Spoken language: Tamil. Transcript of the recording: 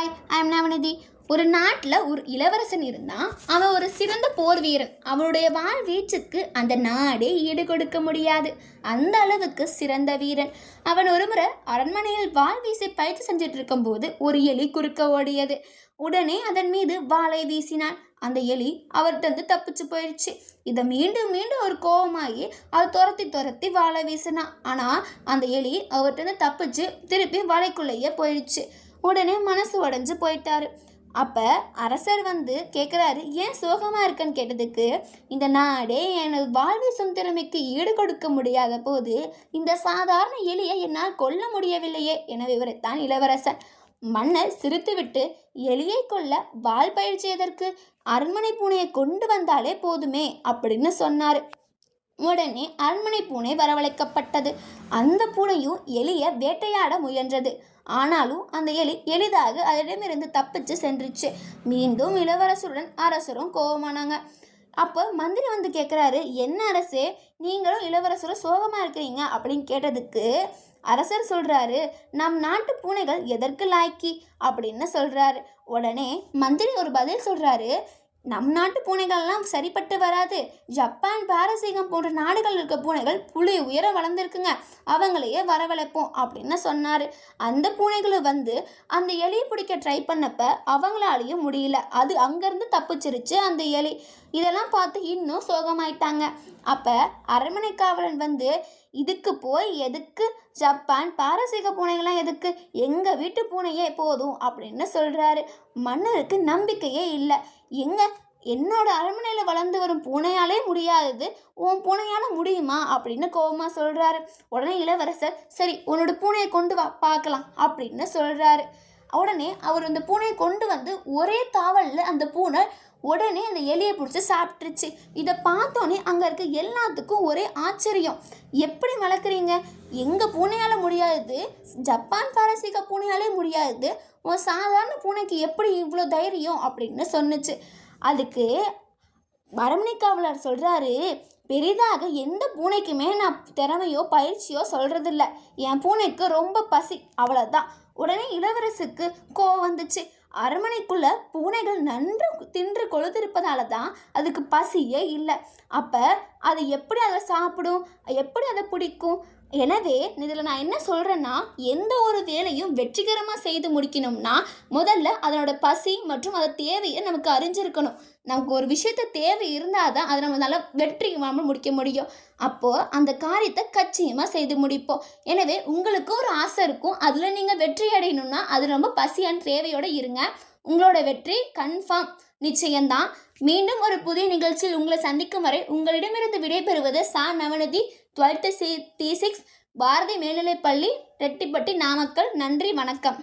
Hi, I'm நவநிதி. ஒரு நாட்டில் ஒரு இளவரசன் இருந்தான். அவன் ஒரு சிறந்த போர் வீரன். அவனுடைய வாள் வீச்சுக்கு அந்த நாடே ஈடு கொடுக்க முடியாது. அந்த அளவுக்கு சிறந்த வீரன். அவன் ஒருமுறை அரண்மனையில் வாள் வீசி பயிற்சி செஞ்சிட்டு இருக்கும்போது ஒரு எலி குறுக்க ஓடியது. உடனே அதன் மீது வாளை வீசினான். அந்த எலி அவர்கிட்ட தப்பிச்சு போயிடுச்சு. இதை மீண்டும் மீண்டும் ஒரு கோபமாகி அது துரத்தி வாழை வீசினான். ஆனால் அந்த எலி அவர்கிட்ட தப்பிச்சு திருப்பி வாழைக்குள்ளேயே போயிடுச்சு. உடனே மனசு உடஞ்சு போயிட்டாரு. அப்போ அரசர் கேட்குறாரு, ஏன் சோகமாக இருக்கன்னு கேட்டதுக்கு, இந்த நாடே எனது வாழ்வீசும் திறமைக்கு ஈடு கொடுக்க முடியாத போது இந்த சாதாரண எலியை என்னால் கொல்ல முடியவில்லையே என விவரித்தான் இளவரசன். மன்னர் சிரித்துவிட்டு, எலியை கொல்ல வாள் பயிற்சி எதற்கு? அரண்மனை பூனையை கொண்டு வந்தாலே போதுமே அப்படின்னு சொன்னார். உடனே அரண்மனை பூனை வரவழைக்கப்பட்டது. அந்த பூனையும் எலியை வேட்டையாட முயன்றது. ஆனாலும் அந்த எலி எளிதாக அதனிடமிருந்து தப்பிச்சு சென்றுச்சு. மீண்டும் இளவரசருடன் அரசரும் கோபமானாங்க. அப்போ மந்திரி கேட்குறாரு, என்ன அரசே, நீங்களும் இளவரசரும் சோகமாக இருக்கிறீங்க அப்படின்னு கேட்டதுக்கு அரசர் சொல்கிறாரு, நம் நாட்டு பூனைகள் எதற்கு லாய்க்கி அப்படின்னு சொல்கிறாரு. உடனே மந்திரி ஒரு பதில் சொல்கிறாரு, நம் நாட்டு பூனைகள்லாம் சரிப்பட்டு வராது. ஜப்பான், பாரசீகம் போன்ற நாடுகள் இருக்க பூனைகள் புலி உயர வளர்ந்துருக்குங்க, அவங்களையே வரவழைப்போம் அப்படின்னு சொன்னார். அந்த பூனைகளும் அந்த எலியை பிடிக்க ட்ரை பண்ணப்ப அவங்களாலையும் முடியல. அது அங்கேருந்து தப்பிச்சிருச்சு அந்த எலி. இதெல்லாம் பார்த்து இன்னும் சோகமாயிட்டாங்க. அப்போ அரண்மனை காவலன் இதுக்கு போய் எதுக்கு ஜப்பான், பாரசீக பூனைகள்லாம் எதுக்கு, எங்கள் வீட்டு பூனையே போதும் அப்படின்னு சொல்கிறாரு. மன்னருக்கு நம்பிக்கையே இல்லை. என்னோட அரண்மனையில் வளர்ந்து வரும் பூனையாலே முடியாதது உன் பூனையால் முடியுமா அப்படின்னு கோபமாக சொல்கிறாரு. உடனே இளவரசர், சரி உன்னோட பூனையை கொண்டு வா பார்க்கலாம் அப்படின்னு சொல்கிறாரு. உடனே அவர் அந்த பூனையை கொண்டு ஒரே தாவலில் அந்த பூனை உடனே அந்த எலியை பிடிச்சி சாப்பிட்டுருச்சு. இதை பார்த்தோன்னே அங்கே இருக்க எல்லாத்துக்கும் ஒரே ஆச்சரியம். எப்படி வளர்க்குறீங்க? எங்கள் பூனையால் முடியாது, ஜப்பான் பாரசீக பூனையாலே முடியாது, உன் சாதாரண பூனைக்கு எப்படி இவ்வளோ தைரியம் அப்படின்னு சொன்னுச்சு. அதுக்கு அரண்மனை காவலர் சொல்கிறாரு, பெரிதாக எந்த பூனைக்குமே நான் திறமையோ பயிற்சியோ சொல்கிறதில்ல. என் பூனைக்கு ரொம்ப பசி, அவ்வளோதான். உடனே இளவரசுக்கு கோவம் வந்துச்சு. அரண்மனைக்குள்ள பூனைகள் நன்று தின்று கொழுத்திருப்பதால தான் அதுக்கு பசியே இல்லை. அப்போ அது எப்படி அதை சாப்பிடும், எப்படி அதை பிடிக்கும்? எனவே இதில் நான் என்ன சொல்கிறேன்னா, எந்த ஒரு வேலையும் வெற்றிகரமாக செய்து முடிக்கணும்னா முதல்ல அதனோட பசி மற்றும் அதை தேவையை நமக்கு அறிஞ்சிருக்கணும். நமக்கு ஒரு விஷயத்த தேவை இருந்தால் தான் அதை நம்மளால் வெற்றிகரமாக முடிக்க முடியும். அப்போது அந்த காரியத்தை கச்சியமாக செய்து முடிப்போம். எனவே உங்களுக்கு ஒரு ஆசை இருக்கும், அதில் நீங்கள் வெற்றி அடையணும்னா அது ரொம்ப பசியான தேவையோடு இருங்க. உங்களோட வெற்றி கன்ஃபார்ம், நிச்சயம்தான். மீண்டும் ஒரு புதிய நிகழ்ச்சியில் உங்களை சந்திக்கும் வரை உங்களிடமிருந்து விடைபெறுவது சா நவநிதி, 12th T6, பாரதி மேல்நிலைப்பள்ளி, ரெட்டிப்பட்டி, நாமக்கல். நன்றி, வணக்கம்.